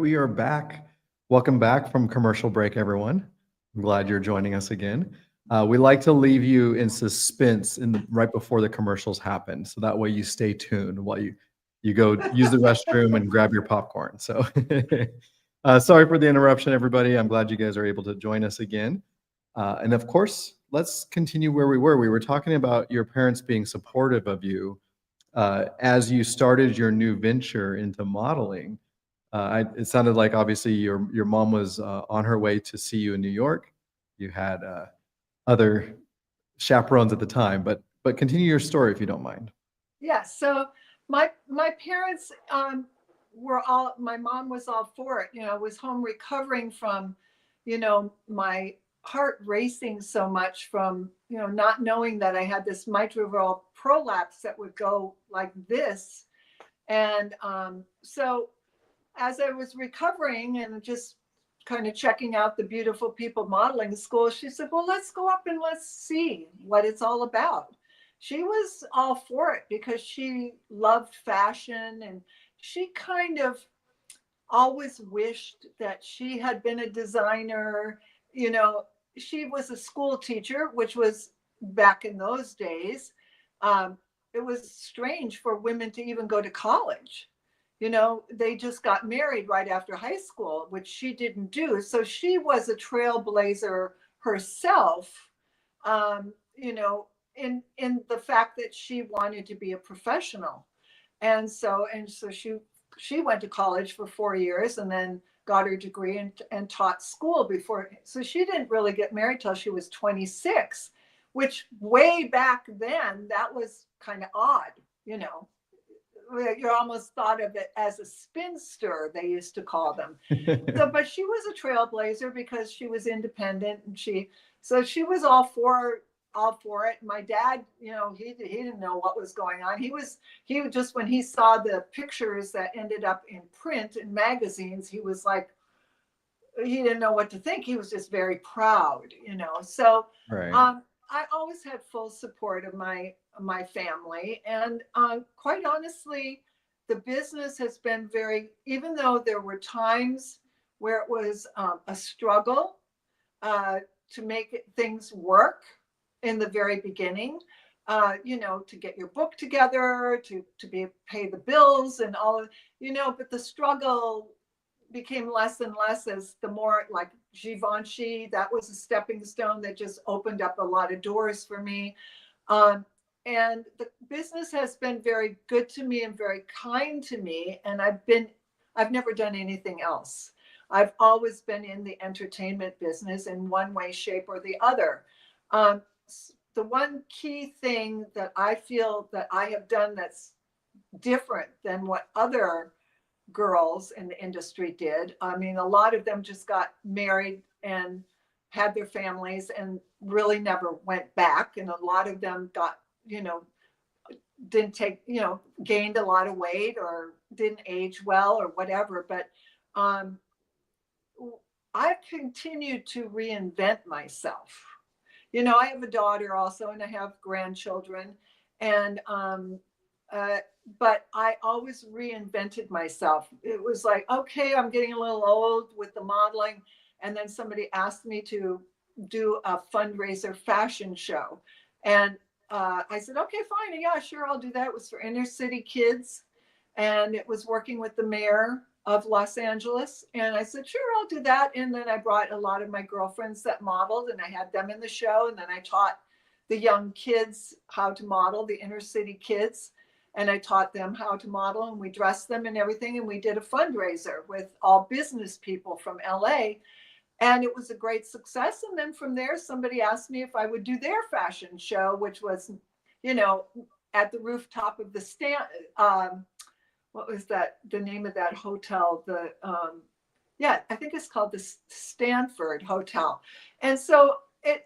we are back. Welcome back from commercial break, everyone. I'm glad you're joining us again. We like to leave you in suspense right before the commercials happen, so that way you stay tuned while you go use the restroom and grab your popcorn. So, sorry for the interruption, everybody. I'm glad you guys are able to join us again. And of course, let's continue where we were. We were talking about your parents being supportive of you as you started your new venture into modeling. It sounded like obviously your mom was on her way to see you in New York. You had other chaperones at the time, but continue your story if you don't mind. Yeah. So my parents were all. My mom was all for it. Was home recovering from, my heart racing so much from not knowing that I had this mitral prolapse that would go like this, and so as I was recovering and just kind of checking out the beautiful people modeling school, she said, well, let's go up and let's see what it's all about. She was all for it because she loved fashion, and she kind of always wished that she had been a designer. She was a school teacher, which was back in those days. It was strange for women to even go to college. They just got married right after high school, which she didn't do. So she was a trailblazer herself, in the fact that she wanted to be a professional. And so she went to college for 4 years and then got her degree and taught school before. So she didn't really get married till she was 26, which way back then, that was kind of odd, you almost thought of it as a spinster, they used to call them. But she was a trailblazer because she was independent, and she was all for it. My dad, he didn't know what was going on. He just, when he saw the pictures that ended up in print in magazines, he was like, he didn't know what to think. He was just very proud, So Right. I always had full support of my family, and quite honestly, the business has been even though there were times where it was a struggle to make things work in the very beginning, to get your book together, to pay the bills and all of, but the struggle became less and less as the more, like Givenchy, that was a stepping stone that just opened up a lot of doors for me. And the business has been very good to me and very kind to me. And I've never done anything else. I've always been in the entertainment business in one way, shape, or the other. The one key thing that I feel that I have done that's different than what other girls in the industry did. I mean, a lot of them just got married and had their families and really never went back. And a lot of them got, didn't take, gained a lot of weight or didn't age well or whatever. But I continued to reinvent myself. I have a daughter also, and I have grandchildren. And but I always reinvented myself. It was like, okay, I'm getting a little old with the modeling. And then somebody asked me to do a fundraiser fashion show. And I said, okay, fine. Yeah, sure, I'll do that. It was for inner city kids. And it was working with the mayor of Los Angeles. And I said, sure, I'll do that. And then I brought a lot of my girlfriends that modeled, and I had them in the show. And then I taught the young kids how to model, the inner city kids. And I taught them how to model, and we dressed them and everything. And we did a fundraiser with all business people from LA. And it was a great success. And then from there, somebody asked me if I would do their fashion show, which was, at the rooftop of the stand. What was that? The name of that hotel? I think it's called the Stanford Hotel. And so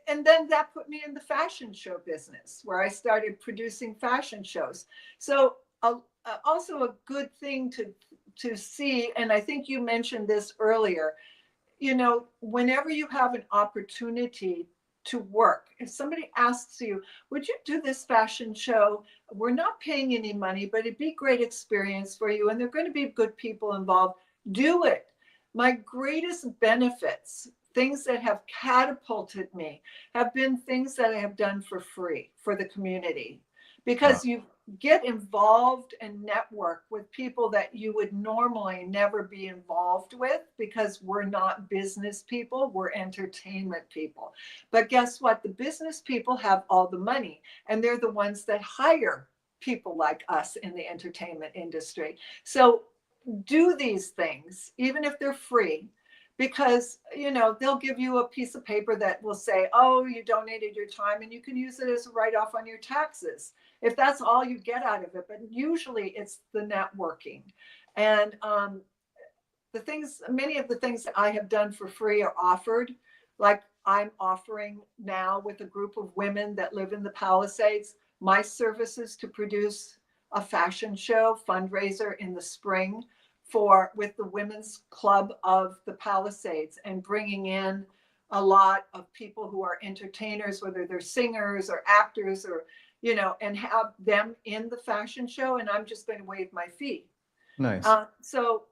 and then that put me in the fashion show business, where I started producing fashion shows. So also a good thing to see, and I think you mentioned this earlier, whenever you have an opportunity to work, if somebody asks you, would you do this fashion show? We're not paying any money, but it'd be a great experience for you, and there are going to be good people involved. Do it. My greatest benefits, things that have catapulted me, have been things that I have done for free for the community. Wow. Because you get involved and network with people that you would normally never be involved with, because we're not business people, we're entertainment people. But guess what? The business people have all the money, and they're the ones that hire people like us in the entertainment industry. So do these things, even if they're free, because they'll give you a piece of paper that will say, oh, you donated your time, and you can use it as a write-off on your taxes if that's all you get out of it. But usually it's the networking. And many of the things that I have done for free are offered, like I'm offering now with a group of women that live in the Palisades, my services to produce a fashion show fundraiser in the spring with the Women's Club of the Palisades, and bringing in a lot of people who are entertainers, whether they're singers or actors, or and have them in the fashion show, and I'm just going to waive my fee. Nice. So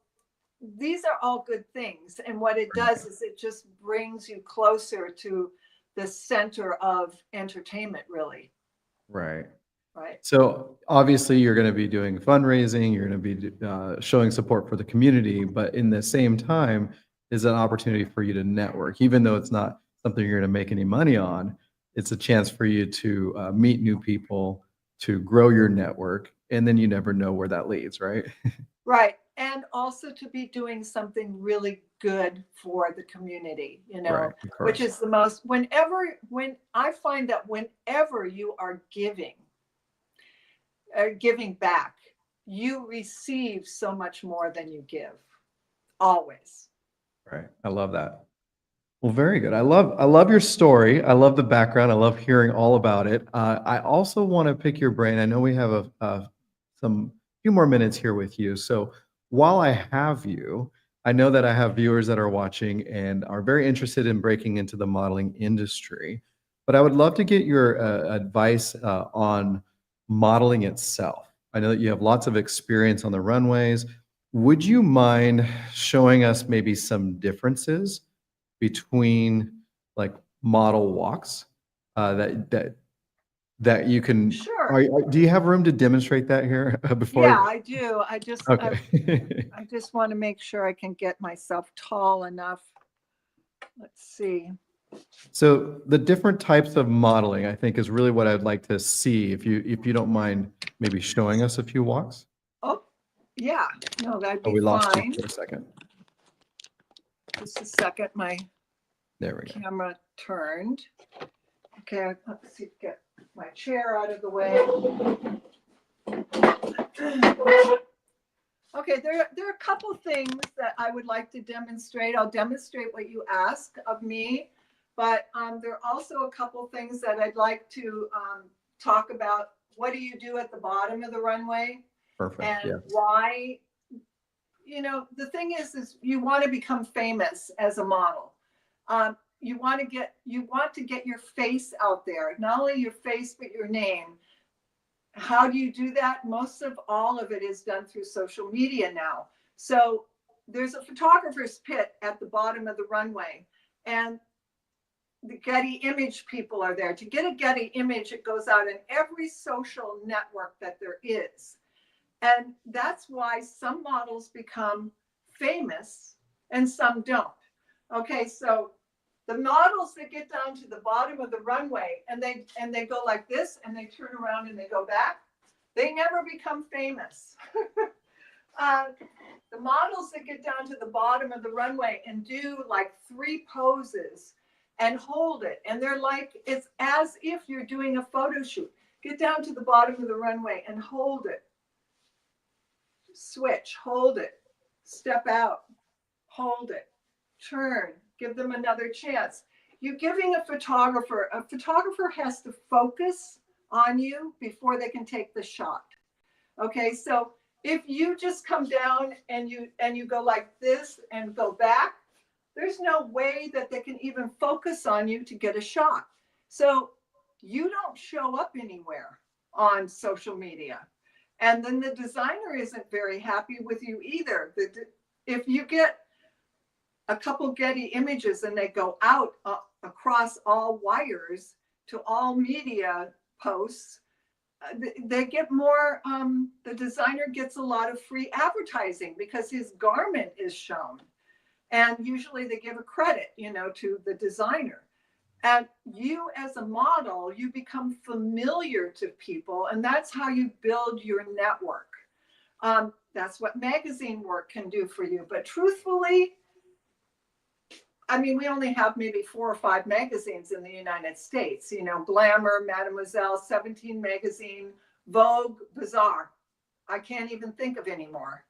these are all good things, and what it does is it just brings you closer to the center of entertainment, really. Right. Right. So obviously you're going to be doing fundraising, you're going to be showing support for the community, but in the same time is an opportunity for you to network. Even though it's not something you're going to make any money on, it's a chance for you to meet new people, to grow your network, and then you never know where that leads, right? Right. And also to be doing something really good for the community, Right, of which course. is the most, when I find that whenever you are giving back, you receive so much more than you give, always. Right. I love that. Well, very good. I love your story. I love the background. I love hearing all about it. I also want to pick your brain. I know we have some few more minutes here with you. So while I have you, I know that I have viewers that are watching and are very interested in breaking into the modeling industry. But I would love to get your advice on modeling itself. I know that you have lots of experience on the runways. Would you mind showing us maybe some differences between like model walks that you can Sure. do you have room to demonstrate that here Yeah, before? I do. Okay. I just want to make sure I can get myself tall enough. Let's see. So the different types of modeling, I think, is really what I'd like to see. If you don't mind maybe showing us a few walks. Oh, yeah. No, that'd Oh, be we lost you fine. for a second. Just a second. My There we go. camera turned. Okay, let's see, get my chair out of the way. Okay, there are a couple things that I would like to demonstrate. I'll demonstrate what you ask of me, but there are also a couple things that I'd like to talk about. What do you do at the bottom of the runway? Perfect. And Yeah. why? The thing is you want to become famous as a model. You want to get your face out there, not only your face, but your name. How do you do that? Most of all of it is done through social media now. So there's a photographer's pit at the bottom of the runway, and the Getty image people are there. To get a Getty image, it goes out in every social network that there is. And that's why some models become famous and some don't. Okay, so the models that get down to the bottom of the runway and they go like this and they turn around and they go back, they never become famous. The models that get down to the bottom of the runway and do like 3 poses and hold it, and they're like, it's as if you're doing a photo shoot. Get down to the bottom of the runway and hold it. Switch, hold it, step out, hold it, turn, give them another chance. You're giving a photographer has to focus on you before they can take the shot. Okay, so if you just come down and you go like this and go back, there's no way that they can even focus on you to get a shot. So you don't show up anywhere on social media. And then the designer isn't very happy with you either. If you get a couple Getty images and they go out across all wires to all media posts, they get more, the designer gets a lot of free advertising because his garment is shown. And usually they give a credit, to the designer. And you as a model, you become familiar to people, and that's how you build your network. That's what magazine work can do for you. But truthfully, I mean, we only have maybe 4 or 5 magazines in the United States, Glamour, Mademoiselle, 17 Magazine, Vogue, Bazaar. I can't even think of any more.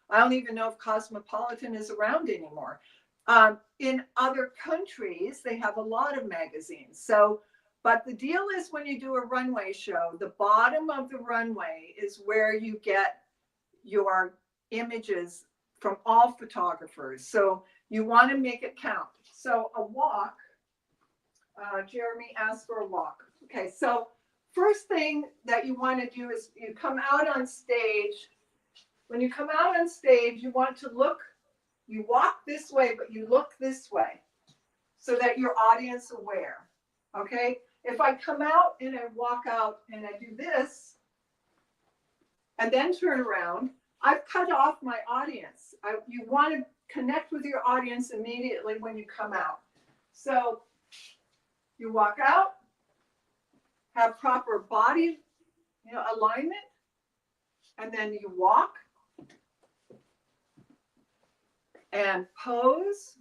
I don't even know if Cosmopolitan is around anymore. In other countries, they have a lot of magazines. So, but the deal is when you do a runway show, the bottom of the runway is where you get your images from all photographers. So you want to make it count. So a walk, Jeremy asked for a walk. Okay, so first thing that you want to do is you come out on stage. When you come out on stage, you want to look, you walk this way, but you look this way so that your audience aware. Okay, if I come out and I walk out and I do this and then turn around, I've cut off my audience. You want to connect with your audience immediately when you come out. So you walk out, have proper body, alignment, and then you walk and pose,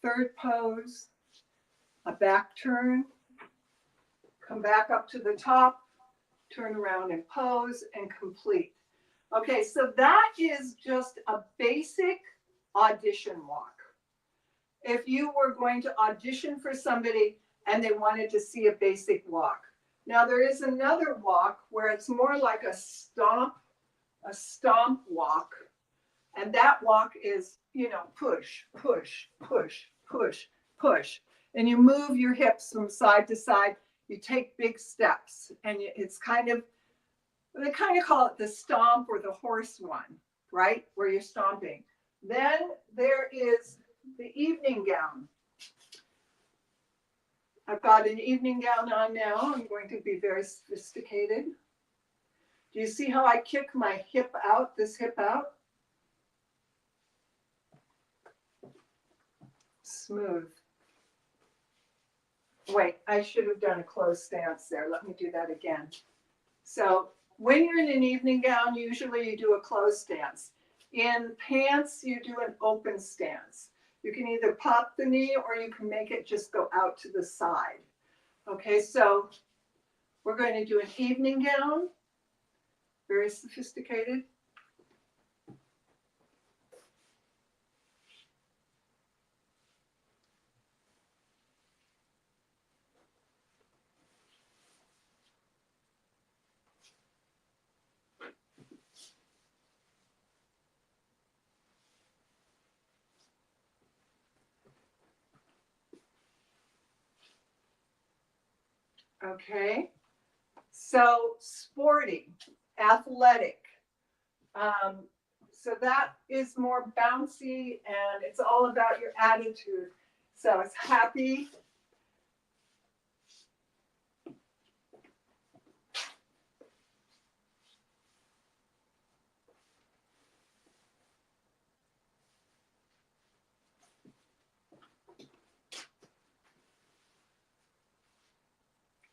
third pose, a back turn, come back up to the top, turn around and pose and complete. Okay, so that is just a basic audition walk. If you were going to audition for somebody and they wanted to see a basic walk. Now there is another walk where it's more like a stomp walk. And that walk is, push, push, push, push, push. And you move your hips from side to side. You take big steps, and it's they kind of call it the stomp or the horse one, right? Where you're stomping. Then there is the evening gown. I've got an evening gown on now. I'm going to be very sophisticated. Do you see how I kick my hip out, this hip out? Smooth. Wait, I should have done a closed stance there. Let me do that again. So when you're in an evening gown, usually you do a closed stance. In pants, you do an open stance. You can either pop the knee or you can make it just go out to the side. Okay, so we're going to do an evening gown. Very sophisticated. Okay, so sporty, athletic. So that is more bouncy and it's all about your attitude. So it's happy.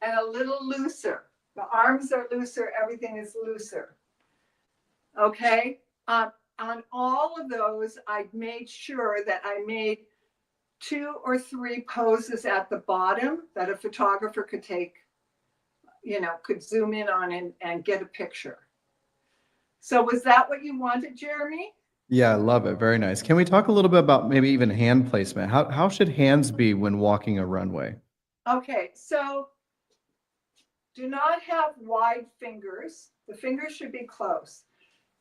And a little looser. The arms are looser, everything is looser. Okay, on all of those, I made sure that I made 2 or 3 poses at the bottom that a photographer could take, could zoom in on and get a picture. So was that what you wanted, Jeremy? Yeah, I love it. Very nice. Can we talk a little bit about maybe even hand placement? How should hands be when walking a runway? Okay, so do not have wide fingers. The fingers should be close.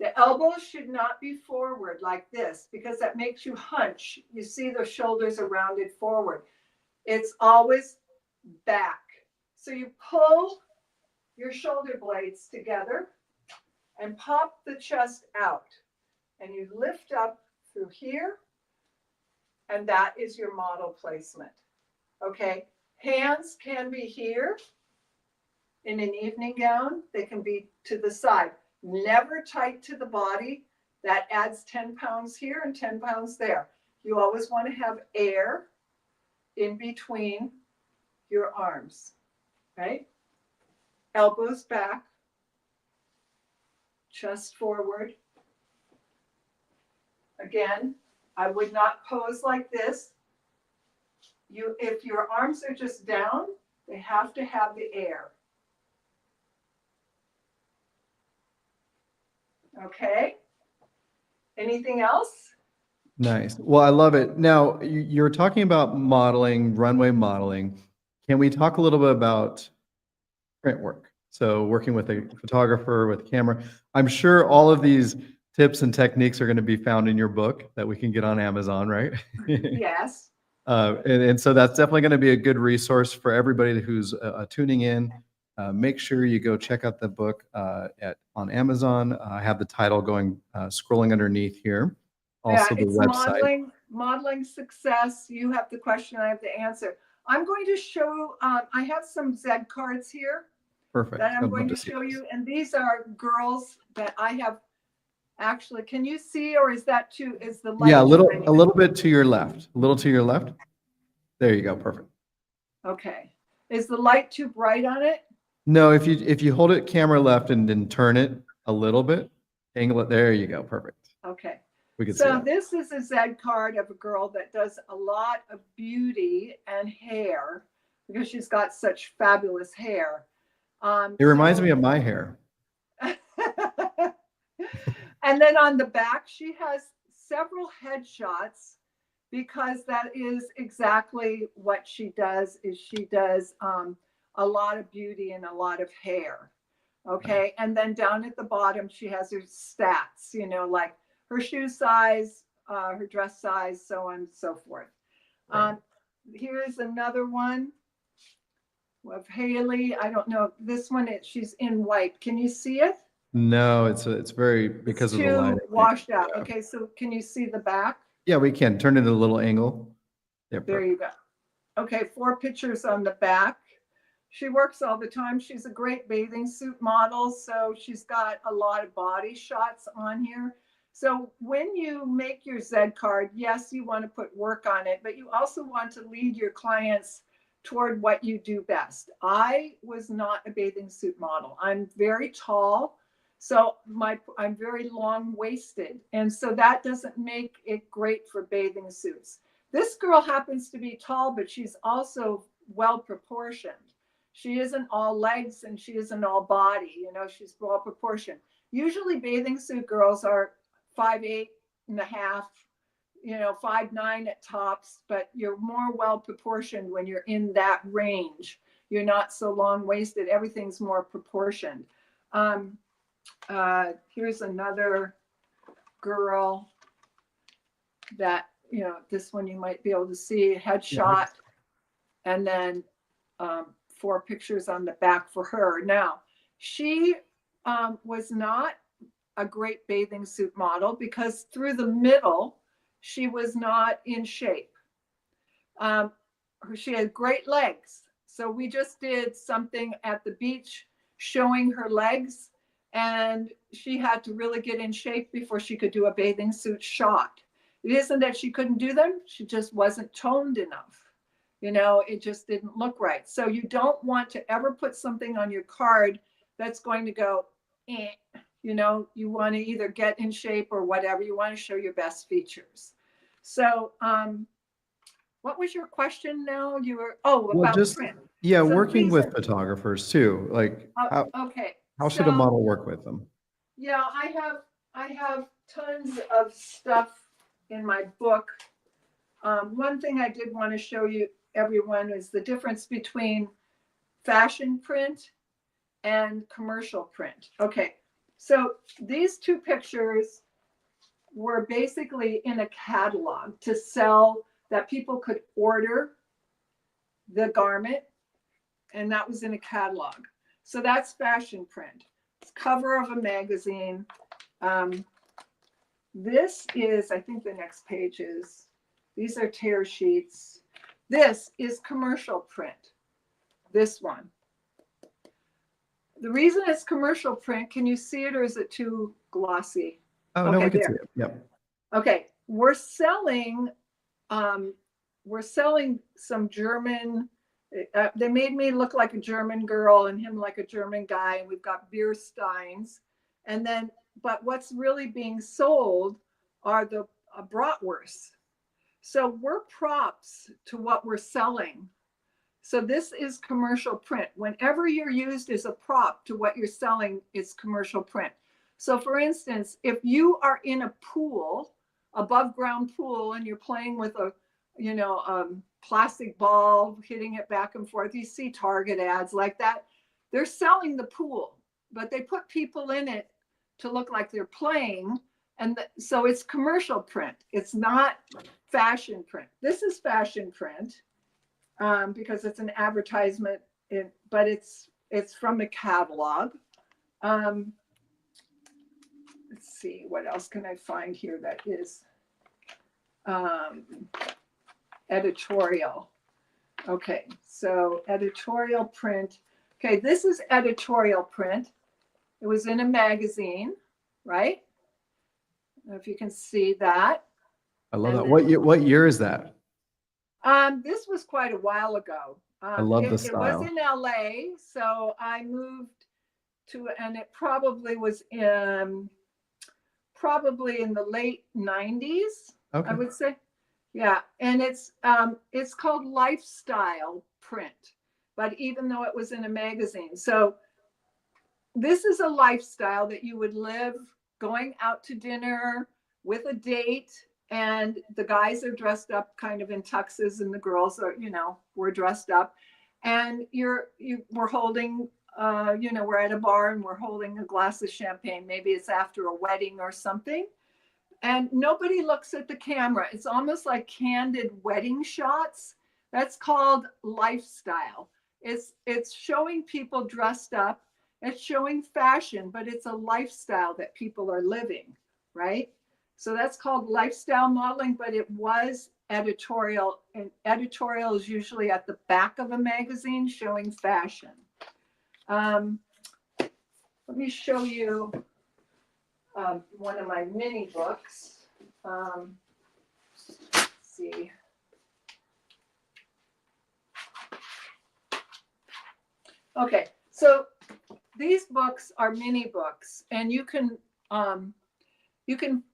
The elbows should not be forward like this because that makes you hunch. You see the shoulders are rounded forward. It's always back. So you pull your shoulder blades together and pop the chest out. and you lift up through here, and that is your model placement. Okay, hands can be here in an evening gown. They can be to the side, never tight to the body. That adds 10 pounds here and 10 pounds there. You always want to have air in between your arms, right? Elbows back, chest forward. Again, I would not pose like this. If your arms are just down, they have to have the air. Okay. Anything else? Nice. Well, I love it. Now, you're talking about modeling, runway modeling. Can we talk a little bit about print work? So working with a photographer, with a camera. I'm sure all of these tips and techniques are going to be found in your book that we can get on Amazon, right? Yes. And so that's definitely going to be a good resource for everybody who's tuning in. Make sure you go check out the book on Amazon. I have the title going, scrolling underneath here. Also Yeah, the it's website. modeling success. You have the question, I have the answer. I'm going to show, I have some Zed cards here Perfect. that I'm I'd going love to see show those. you. And these are girls that I have actually, can you see, or is that too, is the light? Yeah, a shining? little bit to your left. A little to your left. There you go. Perfect. Okay. Is the light too bright on it? No, if you hold it camera left and then turn it a little bit, angle it. There you go. Perfect. Okay. We can see So that. this is a Zed card of a girl that does a lot of beauty and hair because she's got such fabulous hair. It reminds me of my hair. And then on the back, she has several headshots because that is exactly what she does. Is she does a lot of beauty and a lot of hair. Okay, and then down at the bottom, she has her stats. You know, like her shoe size, her dress size, so on and so forth. Right. Here's another one of Haley. I don't know. This one, she's in white. Can you see it? No, it's very because It's of the light. too washed out. Yeah. Okay, so can you see the back? Yeah, we can turn it a little angle. Yeah, There perfect. you go. Okay, 4 pictures on the back. She works all the time. She's a great bathing suit model, so she's got a lot of body shots on here. So when you make your Zed card, yes, you want to put work on it, but you also want to lead your clients toward what you do best. I was not a bathing suit model. I'm very tall, so I'm very long-waisted, and so that doesn't make it great for bathing suits. This girl happens to be tall, but she's also well proportioned. She isn't all legs and she isn't all body, you know, she's well proportioned. Usually bathing suit girls are 5'8" and a half, you know, 5'9" at tops, but you're more well proportioned when you're in that range. You're not so long waisted. Everything's more proportioned. Here's another girl that, you know, this one you might be able to see, headshot, and then 4 pictures on the back for her. Now, she was not a great bathing suit model because through the middle, she was not in shape. She had great legs. So we just did something at the beach showing her legs, and she had to really get in shape before she could do a bathing suit shot. It isn't that she couldn't do them, she just wasn't toned enough. You know, it just didn't look right. So you don't want to ever put something on your card that's going to go, eh. You know, you want to either get in shape or whatever. You want to show your best features. So what was your question now? You were, about Just print. yeah, So working with photographers too. Like okay. how should a model work with them? Yeah, I have tons of stuff in my book. One thing I did want to show you everyone is the difference between fashion print and commercial print. Okay, so these 2 pictures were basically in a catalog to sell, that people could order the garment, and that was in a catalog. So that's fashion print. It's cover of a magazine. This is, I think the next page is, these are tear sheets. This is commercial print. This one. The reason it's commercial print, can you see it or is it too glossy? Oh, no, we can see it. Yep. Okay, we're selling some German. They made me look like a German girl and him like a German guy, and we've got beer steins. And then, but what's really being sold are the bratwursts. So we're props to what we're selling. So this is commercial print. Whenever you're used as a prop to what you're selling, it's commercial print. So for instance, if you are in a pool, above ground pool, and you're playing with a, plastic ball, hitting it back and forth, you see Target ads like that. They're selling the pool, but they put people in it to look like they're playing. And so it's commercial print. It's not fashion print. This is fashion print. Because it's an advertisement, but it's from a catalog. Let's see, what else can I find here that is editorial. Okay, so editorial print. Okay, this is editorial print. It was in a magazine, right? I don't know if you can see that. I love that. What year is that? This was quite a while ago. I love the style. It was in LA, so I moved to, and it probably was in the late 90s, okay. I would say. Yeah, and it's called lifestyle print, but even though it was in a magazine. So this is a lifestyle that you would live going out to dinner with a date. And the guys are dressed up kind of in tuxes and the girls are, we're dressed up. And we're holding, we're at a bar and we're holding a glass of champagne. Maybe it's after a wedding or something. And nobody looks at the camera. It's almost like candid wedding shots. That's called lifestyle. It's showing people dressed up. It's showing fashion, but it's a lifestyle that people are living, right? So that's called lifestyle modeling, but it was editorial, and editorial is usually at the back of a magazine showing fashion. Let me show you one of my mini books. Let's see. Okay, so these books are mini books, and you can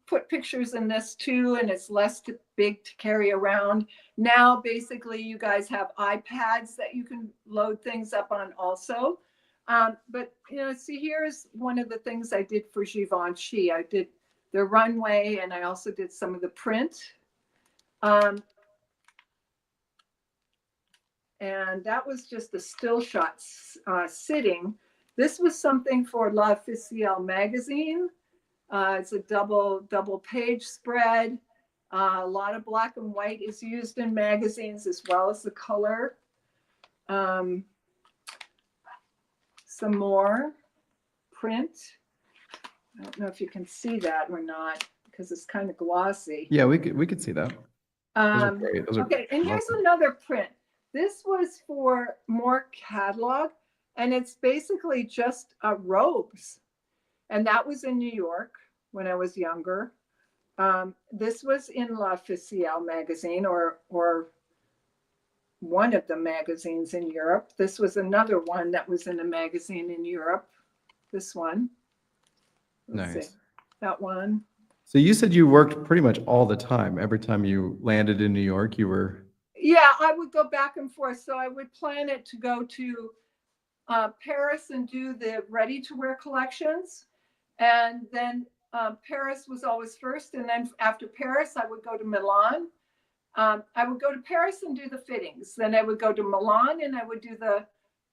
put pictures in this too, and it's less big to carry around. Now, basically, you guys have iPads that you can load things up on also. But, see, here's one of the things I did for Givenchy. I did the runway, and I also did some of the print. And that was just a still shot sitting. This was something for L'Officiel magazine. It's a double page spread. A lot of black and white is used in magazines as well as the color. Some more print. I don't know if you can see that or not because it's kind of glossy. Yeah, we could see that. Those are great. Okay, and here's another print. This was for more catalog, and it's basically just robes. And that was in New York when I was younger. This was in L'Officiel magazine or one of the magazines in Europe. This was another one that was in a magazine in Europe. This one. Let's see. That one. So you said you worked pretty much all the time. Every time you landed in New York, you were... Yeah, I would go back and forth. So I would plan it to go to Paris and do the ready-to-wear collections. And then Paris was always first. And then after Paris, I would go to Milan. I would go to Paris and do the fittings. Then I would go to Milan and I would do the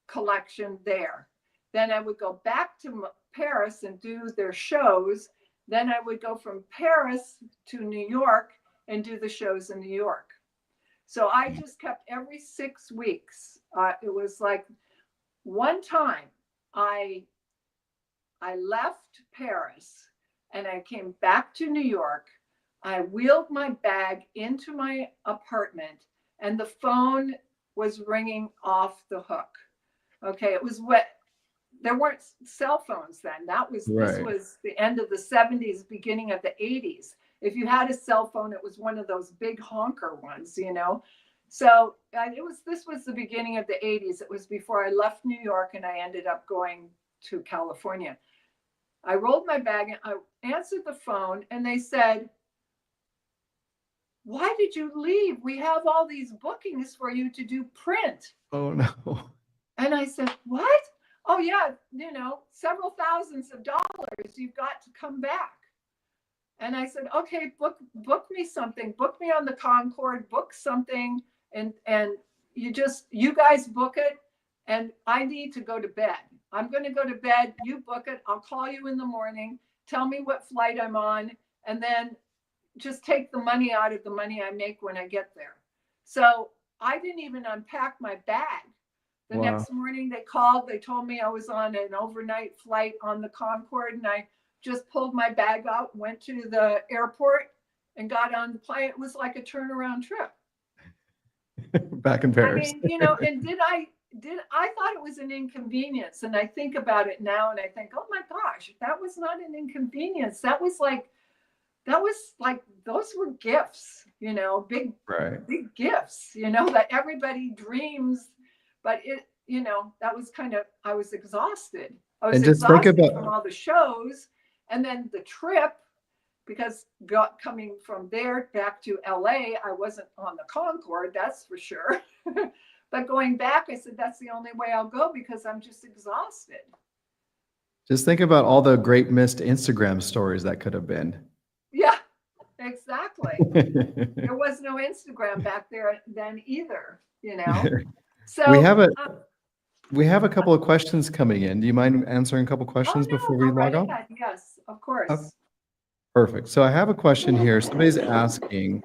collection there. Then I would go back to Paris and do their shows. Then I would go from Paris to New York and do the shows in New York. So I just kept every 6 weeks. It was like one time I left Paris and I came back to New York. I wheeled my bag into my apartment, and the phone was ringing off the hook. Okay, it was what there weren't cell phones then. This Right. was the end of the 70s, beginning of the 80s. If you had a cell phone, it was one of those big honker ones, you know. So this was the beginning of the 80s. It was before I left New York and I ended up going to California. I rolled my bag and I answered the phone, and they said, "Why did you leave? We have all these bookings for you to do print." Oh no. And I said, "What? Oh yeah, several thousands of dollars. You've got to come back." And I said, "Okay, book me something. Book me on the Concorde. Book something, and you guys book it. And I need to go to bed. I'm going to go to bed. You book it. I'll call you in the morning. Tell me what flight I'm on, and then just take the money out of the money I make when I get there." So I didn't even unpack my bag. The Wow. next morning they called, they told me I was on an overnight flight on the Concorde, and I just pulled my bag out, went to the airport, and got on the plane. It was like a turnaround trip. Back in I Paris. mean, and I thought it was an inconvenience, and I think about it now and I think, oh my gosh, that was not an inconvenience. That was like those were gifts, big Right. big gifts, that everybody dreams. But that was I was exhausted. I was And just think exhausted from about, all the shows, and then the trip, because coming from there back to LA, I wasn't on the Concorde, that's for sure. But going back, I said, that's the only way I'll go because I'm just exhausted. all the great missed Instagram stories that could have been. Yeah, exactly. There was no Instagram back there then either, We So, have a couple of questions coming in. Do you mind answering a couple oh questions before no, we go right log off? ahead. Yes, of Oh, course. perfect. So I have a question here. Somebody's asking,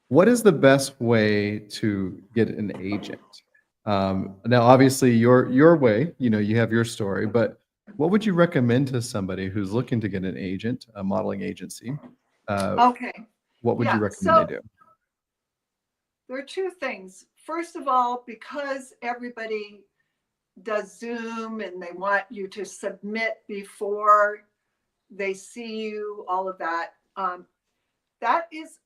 what is the best way to get an agent? Now, obviously, your way, you have your story, but what would you recommend to somebody who's looking to get an agent, a modeling agency? Okay. What would you Yeah. recommend they So do? there are two things. First of all, because everybody does Zoom and they want you to submit before they see you, all of that. That is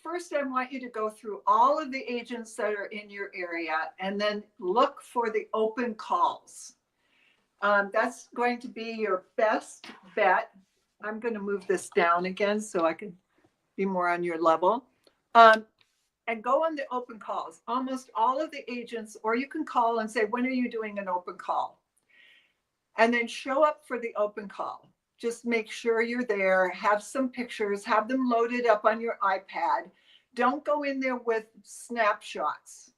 first, I want you to go through all of the agents that are in your area and then look for the open calls. That's going to be your best bet. I'm going to move this down again so I can be more on your level. And go on the open calls. Almost all of the agents, or you can call and say, when are you doing an open call? And then show up for the open call. Just make sure you're there, have some pictures, have them loaded up on your iPad. Don't go in there with snapshots.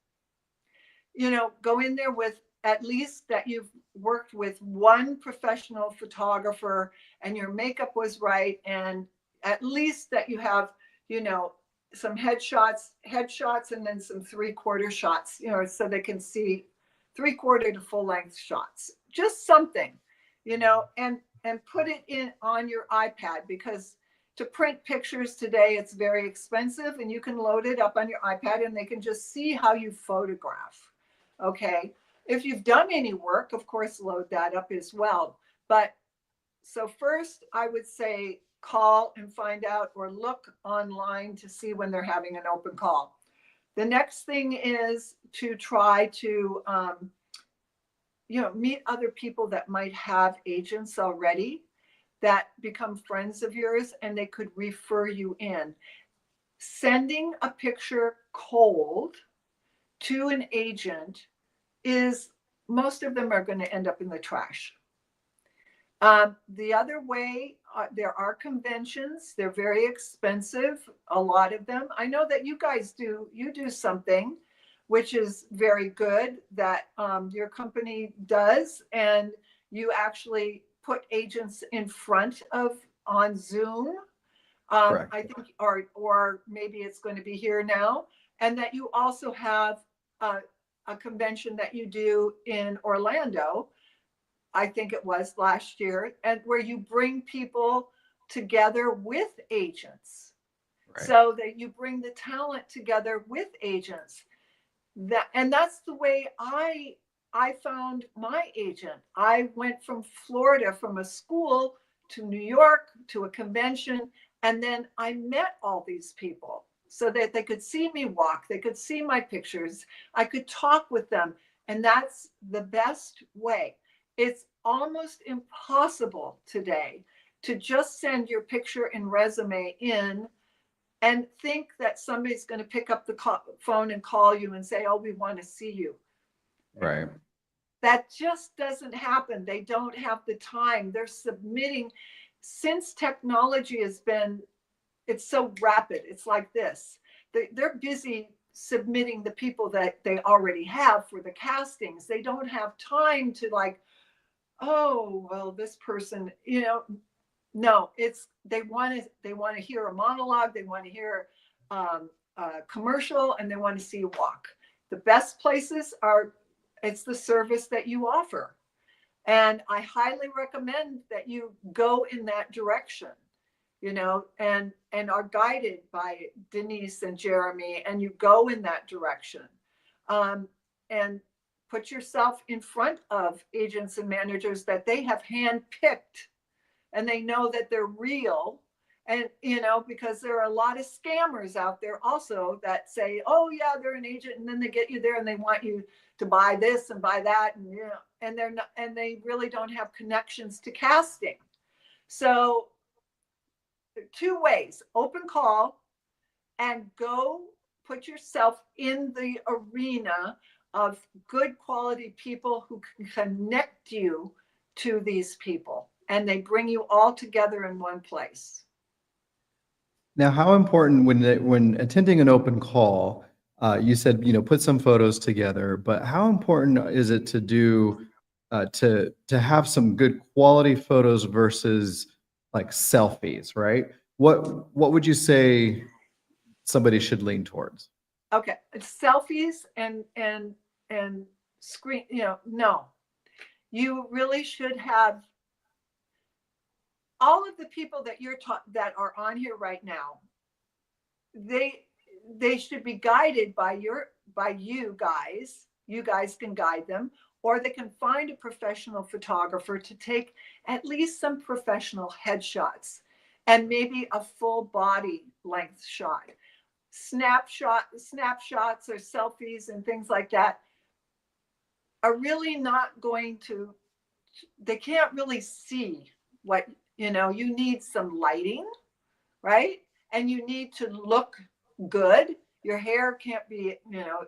Go in there with at least that you've worked with one professional photographer and your makeup was right, and at least that you have, some headshots, and then some 3/4 shots, so they can see 3/4 to full length shots. Just something, and put it in on your iPad, because to print pictures today, it's very expensive, and you can load it up on your iPad and they can just see how you photograph. Okay. If you've done any work, of course, load that up as well. But so first, I would say call and find out, or look online to see when they're having an open call. The next thing is to try to, meet other people that might have agents already that become friends of yours and they could refer you in. Sending a picture cold to an agent is, most of them are going to end up in the trash. The other way, there are conventions. They're very expensive, a lot of them. I know that you do something which is very good that your company does, and you actually put agents in front of on Zoom. Correct. I think, or maybe it's going to be here now, and that you also have a convention that you do in Orlando. I think it was last year, and where you bring people together with agents. Right. So that you bring the talent together with agents. And that's the way I found my agent. I went from Florida, from a school to New York to a convention, and then I met all these people so that they could see me walk, they could see my pictures, I could talk with them. And that's the best way. It's almost impossible today to just send your picture and resume in and think that somebody's going to pick up the phone and call you and say, oh, we want to see you. Right. That just doesn't happen. They don't have the time. They're submitting, since technology has been, it's so rapid. It's like this. They're busy submitting the people that they already have for the castings. They don't have time to like, oh, well, this person, no, it's they want to hear a monologue, they want to hear a commercial, and they want to see you walk. The best places are, it's the service that you offer, and I highly recommend that you go in that direction, and are guided by Denise and Jeremy, and you go in that direction, and put yourself in front of agents and managers that they have handpicked, and they know that they're real. And because there are a lot of scammers out there also that say, oh yeah, they're an agent, and then they get you there and they want you to buy this and buy that, and they're not, and they really don't have connections to casting. So two ways: open call, and go put yourself in the arena of good quality people who can connect you to these people, and they bring you all together in one place. Now, how important when attending an open call, you said, put some photos together, but how important is it to do to have some good quality photos versus like selfies, right? What would you say somebody should lean towards? Okay, it's selfies and screen. No, you really should have all of the people that that are on here right now. They should be guided by you guys. You guys can guide them, or they can find a professional photographer to take at least some professional headshots and maybe a full body length shot. Snapshots or selfies and things like that are really not going to, they can't really see what, you need some lighting, right? And you need to look good. Your hair can't be,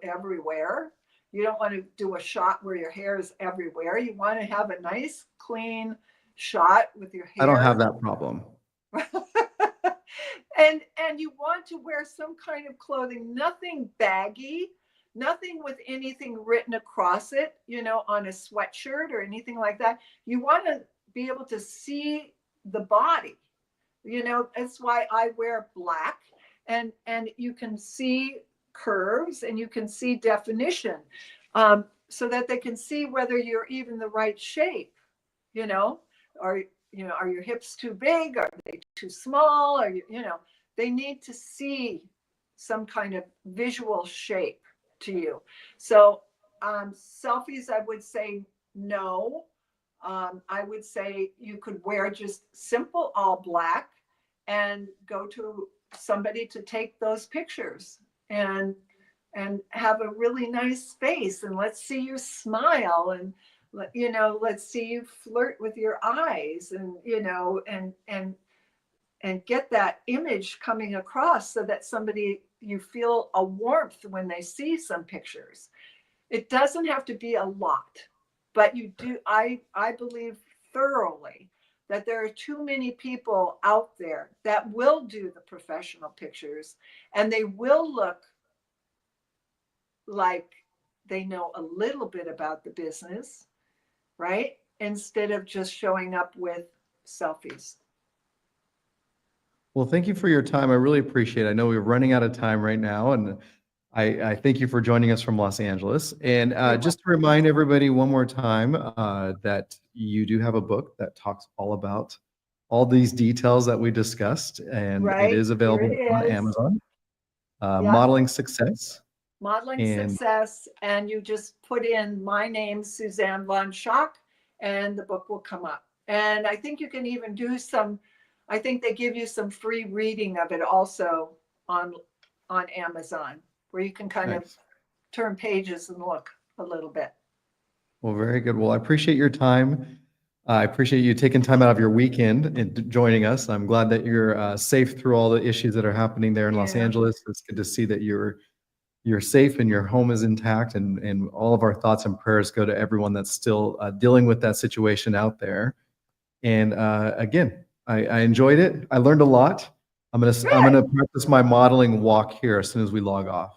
everywhere. You don't want to do a shot where your hair is everywhere. You want to have a nice, clean shot with your hair. I don't have that problem. And you want to wear some kind of clothing, nothing baggy, nothing with anything written across it, on a sweatshirt or anything like that. You want to be able to see the body. That's why I wear black, and you can see curves and you can see definition, so that they can see whether you're even the right shape. Are your hips too big? Are they too small? They need to see some kind of visual shape to you. So selfies, I would say no. I would say you could wear just simple all black and go to somebody to take those pictures, and have a really nice face, and let's see you smile, and let's see you flirt with your eyes, and and get that image coming across so that you feel a warmth when they see some pictures. It doesn't have to be a lot, but you do. I believe thoroughly that there are too many people out there that will do the professional pictures, and they will look like they know a little bit about the business, right? Instead of just showing up with selfies. Well, thank you for your time. I really appreciate it. I know we're running out of time right now, and I thank you for joining us from Los Angeles. And just to remind everybody one more time that you do have a book that talks all about all these details that we discussed, and it Right. is Here available on it is. Amazon. Yeah. Modeling Success. Modeling And Success. And you just put in my name, Suzanne Von Schaack, and the book will come up. And I think you can even do I think they give you some free reading of it also on Amazon, where you can kind of nice. turn pages and look a little bit. Well, very good. Well, I appreciate your time. I appreciate you taking time out of your weekend and joining us. I'm glad that you're safe through all the issues that are happening there in Los Yeah. Angeles. It's good to see that you're safe and your home is intact, and all of our thoughts and prayers go to everyone that's still dealing with that situation out there. And again, I enjoyed it. I learned a lot. I'm gonna practice my modeling walk here as soon as we log off.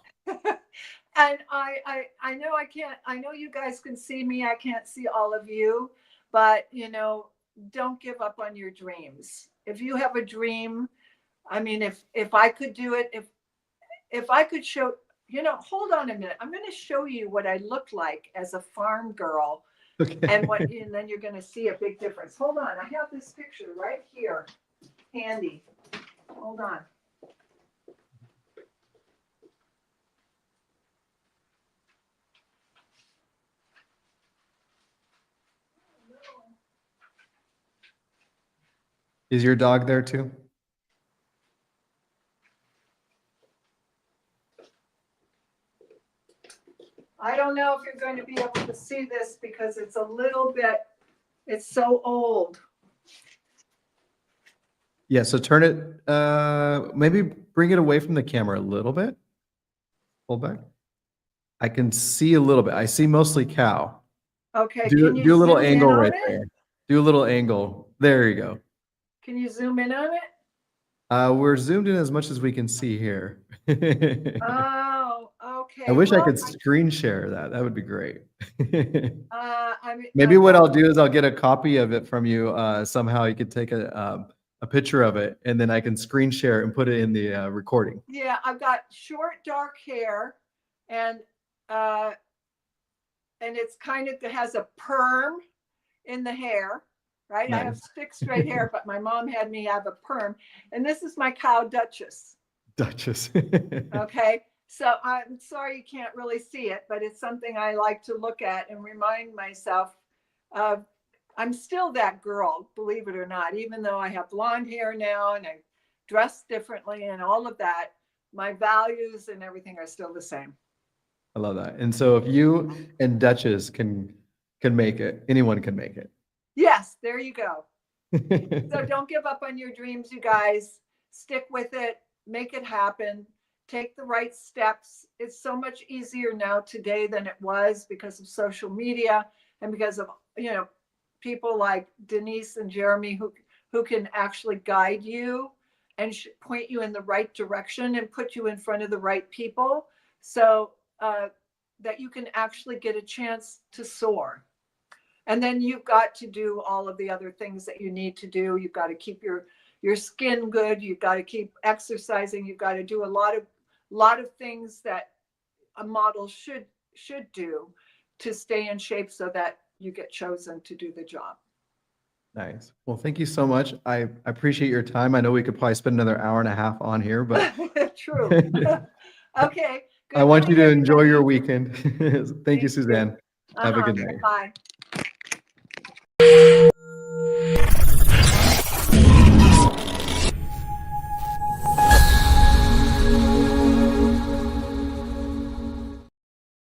And I know I know you guys can see me. I can't see all of you, but don't give up on your dreams. If you have a dream, I mean, if I could do it, if I could show, hold on a minute. I'm going to show you what I look like as a farm girl, Okay. and then you're going to see a big difference. Hold on. I have this picture right here, handy. Hold on. Is your dog there too? I don't know if you're going to be able to see this because it's it's so old. Yeah, so turn it, maybe bring it away from the camera a little bit. Pull back. I can see a little bit. I see mostly cow. Okay, Do can you a little zoom in angle on right it? there. Do a little angle. There you go. Can you zoom in on it? We're zoomed in as much as we can see here. Oh, okay. I wish I Well, could screen share that. That would be great. I mean, Maybe what I'll do is I'll get a copy of it from you. Somehow you could take a picture of it, and then I can screen share and put it in the recording. yeah, I've got short dark hair, and it's it has a perm in the hair, right? I have Nice. thick straight hair, but my mom had me have a perm, and this is my cow Duchess. Duchess. Okay, so I'm sorry you can't really see it, but it's something I like to look at and remind myself of. I'm still that girl, believe it or not, even though I have blonde hair now and I dress differently and all of that, my values and everything are still the same. I love that. And so if you and Duchess can make it, anyone can make it. Yes, there you go. So don't give up on your dreams, you guys. Stick with it, make it happen, take the right steps. It's so much easier now today than it was because of social media and because of, people like Denise and Jeremy who can actually guide you and point you in the right direction and put you in front of the right people, so that you can actually get a chance to soar. And then you've got to do all of the other things that you need to do. You've got to keep your skin good. You've got to keep exercising. You've got to do a lot of things that a model should do to stay in shape so that you get chosen to do the job. Nice. Well, thank you so much. I appreciate your time. I know we could probably spend another hour and a half on here, but True. Okay. I Good want you night, to enjoy everybody. your weekend. Thank you, Thank you. Suzanne. Have a good night. Bye.